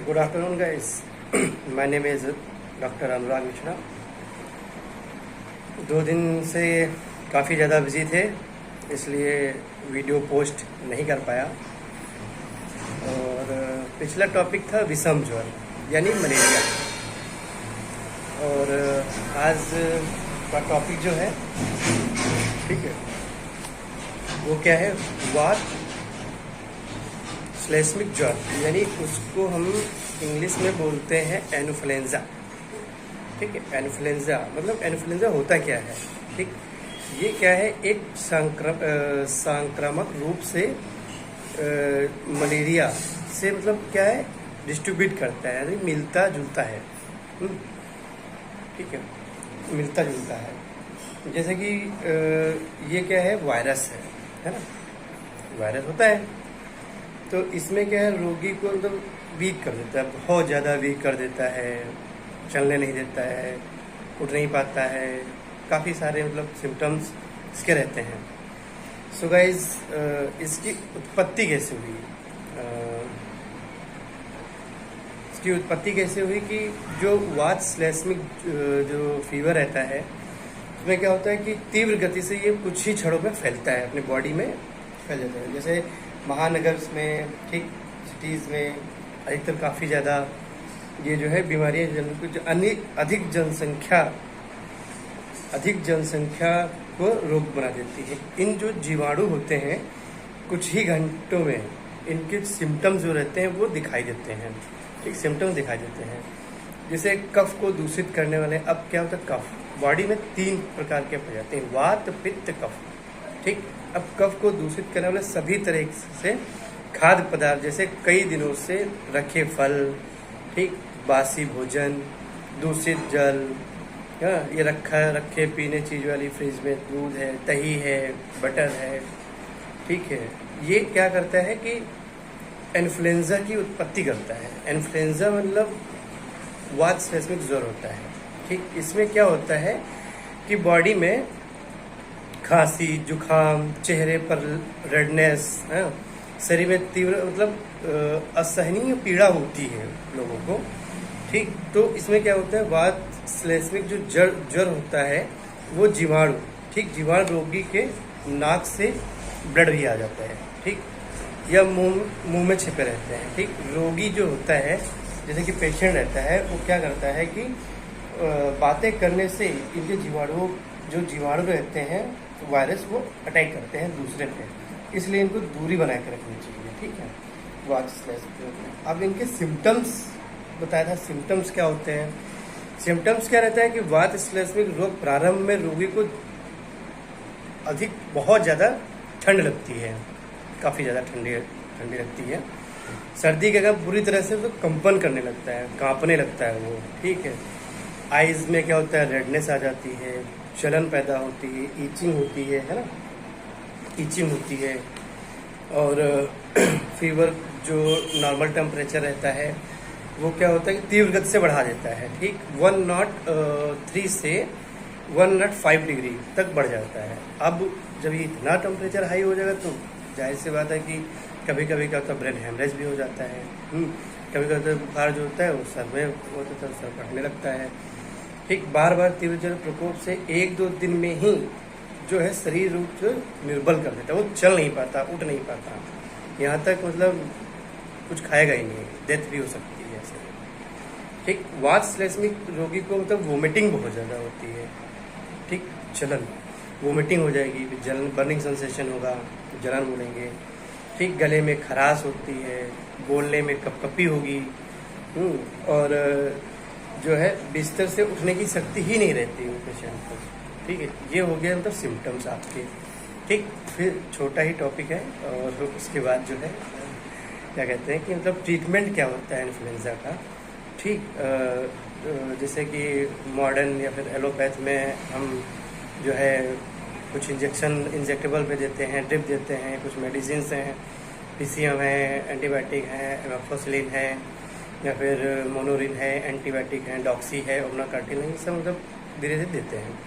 Good afternoon guys. My name is doctor Anurag Mishra. 2 दिन से काफ़ी ज़्यादा बिजी थे, इसलिए वीडियो पोस्ट नहीं कर पाया। और पिछला टॉपिक था विषम ज्वर यानी मलेरिया, और आज का टॉपिक जो है, ठीक है, वो क्या है, वात श्लेष्मिक ज्वर, यानी उसको हम इंग्लिश में बोलते हैं एनोफ्लुएंजा। ठीक है, एनोफ्लुएंजा मतलब एनोफ्लुएंजा होता क्या है। ठीक, ये क्या है, एक संक्रामक रूप से मलेरिया से मतलब क्या है, डिस्ट्रीब्यूट करता है, यानी मिलता जुलता है। ठीक है, मिलता जुलता है। जैसे कि ये क्या है, वायरस है ना, वायरस होता है। तो इसमें क्या है, रोगी को मतलब वीक कर देता है, बहुत ज़्यादा वीक कर देता है, चलने नहीं देता है, उठ नहीं पाता है, काफ़ी सारे मतलब सिम्टम्स इसके रहते हैं। सो गाइज, इसकी उत्पत्ति कैसे हुई? इसकी उत्पत्ति कैसे हुई कि जो वात श्लेष्मिक जो फीवर रहता है, उसमें क्या होता है कि तीव्र गति से ये कुछ ही क्षणों में फैलता है, अपनी बॉडी में फैल जाता है। जैसे महानगर में, ठीक, सिटीज़ में अधिकतर काफ़ी ज़्यादा ये जो है बीमारियाँ कुछ अधिक जनसंख्या को रोग बना देती है। इन जो जीवाणु होते हैं, कुछ ही घंटों में इनके सिम्टम्स जो रहते हैं वो दिखाई देते हैं। ठीक, सिम्टम्स दिखाई देते हैं। जैसे कफ को दूषित करने वाले, अब क्या होता है, कफ बॉडी में 3 प्रकार के पाए जाते हैं, वात, पित्त, कफ। ठीक, अब कफ को दूषित करने वाले सभी तरह से खाद्य पदार्थ, जैसे कई दिनों से रखे फल, ठीक, बासी भोजन, दूषित जल, ये रखे पीने चीज वाली फ्रिज में दूध है, दही है, बटर है, ठीक है, ये क्या करता है कि इन्फ्लुएंजा की उत्पत्ति करता है। इन्फ्लुएंजा मतलब वात श्लेष्मिक ज्वर होता है। ठीक, इसमें क्या होता है कि बॉडी में खांसी, जुखाम, चेहरे पर रेडनेस, शरीर में तीव्र मतलब असहनीय पीड़ा होती है लोगों को। ठीक, तो इसमें क्या होता है, वात श्लेष्मिक जो ज्वर होता है वो जीवाणु, ठीक, जीवाणु रोगी के नाक से ब्लड भी आ जाता है। ठीक, या मुंह में छिपे रहते हैं। ठीक, रोगी जो होता है, जैसे कि पेशेंट रहता है, वो क्या करता है कि बातें करने से इनके जो जीवाणु रहते हैं, वायरस, वो अटैक करते हैं दूसरे पे, इसलिए इनको दूरी बना के रखनी चाहिए। ठीक है, वात श्लेष्मिक। अब इनके सिम्टम्स बताया था, सिम्टम्स क्या होते हैं। सिम्टम्स क्या रहता है कि वात श्लेष्मिक रोग प्रारंभ में रोगी को बहुत ज़्यादा ठंड लगती है, काफ़ी ज़्यादा ठंडी लगती है। सर्दी के अगर पूरी तरह से तो कंपन करने लगता है, कांपने लगता है वो। ठीक है, आइज़ में क्या होता है, रेडनेस आ जाती है, जलन पैदा होती है, ईचिंग होती है ना, ईचिंग होती है। और फीवर जो नॉर्मल टेम्परेचर रहता है वो क्या होता है कि तीव्र गति से बढ़ा देता है। ठीक, 103 से 105 डिग्री तक बढ़ जाता है। अब जब ये इतना टेम्परेचर हाई हो जाएगा तो जाहिर सी बात है कि कभी कभी क्या होता है, ब्रेन हेमरेज भी हो जाता है। कभी कभी बुखार जो होता है वो सर में होता है, सर फटने लगता है। ठीक, बार बार तीव्र जल प्रकोप से 1-2 दिन में ही जो है शरीर रूप से निर्बल कर देता है, वो चल नहीं पाता, उठ नहीं पाता, यहाँ तक मतलब कुछ खाएगा ही नहीं, डेथ भी हो सकती है ऐसे। ठीक, वात श्लेष्मिक रोगी को मतलब वोमिटिंग बहुत ज़्यादा होती है। ठीक, जलन, वोमिटिंग हो जाएगी, जलन, बर्निंग सेंसेशन होगा, जलन बोलेंगे। ठीक, गले में खराश होती है, बोलने में कपकपी होगी, और जो है बिस्तर से उठने की शक्ति ही नहीं रहती है पेशेंट को। ठीक है, ये हो गया मतलब सिम्टम्स आपके। ठीक, फिर छोटा ही टॉपिक है, और उसके बाद जो है क्या कहते हैं कि मतलब ट्रीटमेंट क्या होता है इन्फ्लुएंजा का। ठीक, जैसे कि मॉडर्न या फिर एलोपैथ में हम जो है कुछ इंजेक्टेबल पे देते हैं, ड्रिप देते हैं, कुछ मेडिसिन हैं, पीसीएम है, एंटीबायोटिक है, एमोक्सिसिलिन है, या फिर मोनोरिन है, एंटीबायोटिक है, डॉक्सी है, ओमनाकार्टिल है, ये सब मतलब धीरे धीरे देते हैं।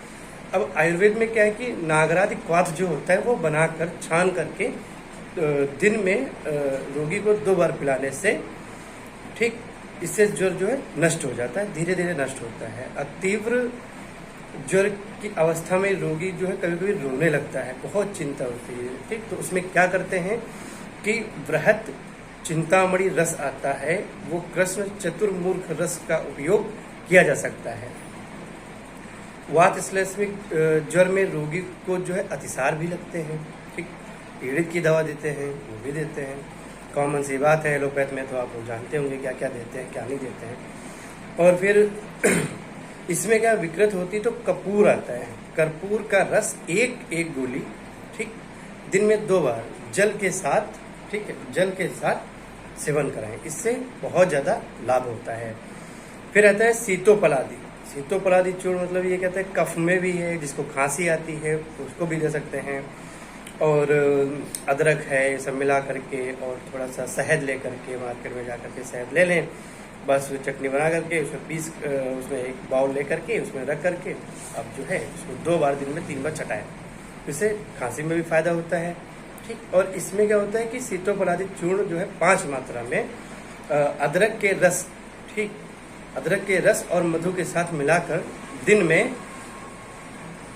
अब आयुर्वेद में क्या है कि नागरादि क्वाथ जो होता है वो बनाकर छान करके दिन में रोगी को 2 बार पिलाने से ठीक इससे ज्वर जो है नष्ट हो जाता है, धीरे धीरे नष्ट होता है। तीव्र ज्वर की अवस्था में रोगी जो है कभी कभी रोने लगता है, बहुत चिंता होती है, ठीक। तो उसमें क्या करते हैं कि वृहत चिंतामणि रस आता है, वो कृष्ण चतुर्मूर्ख रस का उपयोग किया जा सकता है। वात श्लेष्मिक ज्वर में रोगी को जो है अतिसार भी लगते हैं, ठीक। पीड़ित की दवा देते हैं, वो भी देते हैं, कॉमन सी बात है। एलोपैथ में तो आप लोग जानते होंगे क्या क्या देते हैं, क्या नहीं देते हैं। और फिर इसमें क्या विकृत होती तो कपूर आता है, कर्पूर का रस एक गोली, ठीक, दिन में 2 बार जल के साथ, ठीक है, जल के साथ सेवन कराएं, इससे बहुत ज़्यादा लाभ होता है। फिर आता है सीतोपलादि। सीतोपलादि चूर्ण मतलब ये कहते हैं कफ में भी है, जिसको खांसी आती है उसको भी दे सकते हैं। और अदरक है, ये सब मिला करके और थोड़ा सा शहद ले करके मार्केट में जा करके शहद ले लें, बस चटनी बना करके उसमें पीस, उसमें एक बाउल ले करके उसमें रख करके अब जो है उसको 2 बार दिन में 3 बार चटाएं, इससे खांसी में भी फायदा होता है, ठीक। और इसमें क्या होता है कि सीतोपलादि चूर्ण जो है 5 मात्रा में अदरक के रस, ठीक, अदरक के रस और मधु के साथ मिलाकर दिन में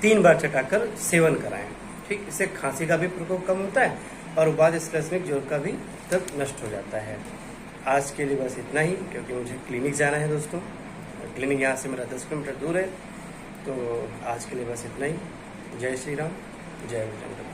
3 बार चटाकर सेवन कराएं, ठीक। इससे खांसी का भी प्रकोप कम होता है और वात श्लेष्मिक ज्वर का भी तब नष्ट हो जाता है। आज के लिए बस इतना ही, क्योंकि मुझे क्लिनिक जाना है दोस्तों। क्लिनिक यहाँ से मेरा 10 किलोमीटर दूर है। तो आज के लिए बस इतना ही। जय श्री राम, जय बजरंग।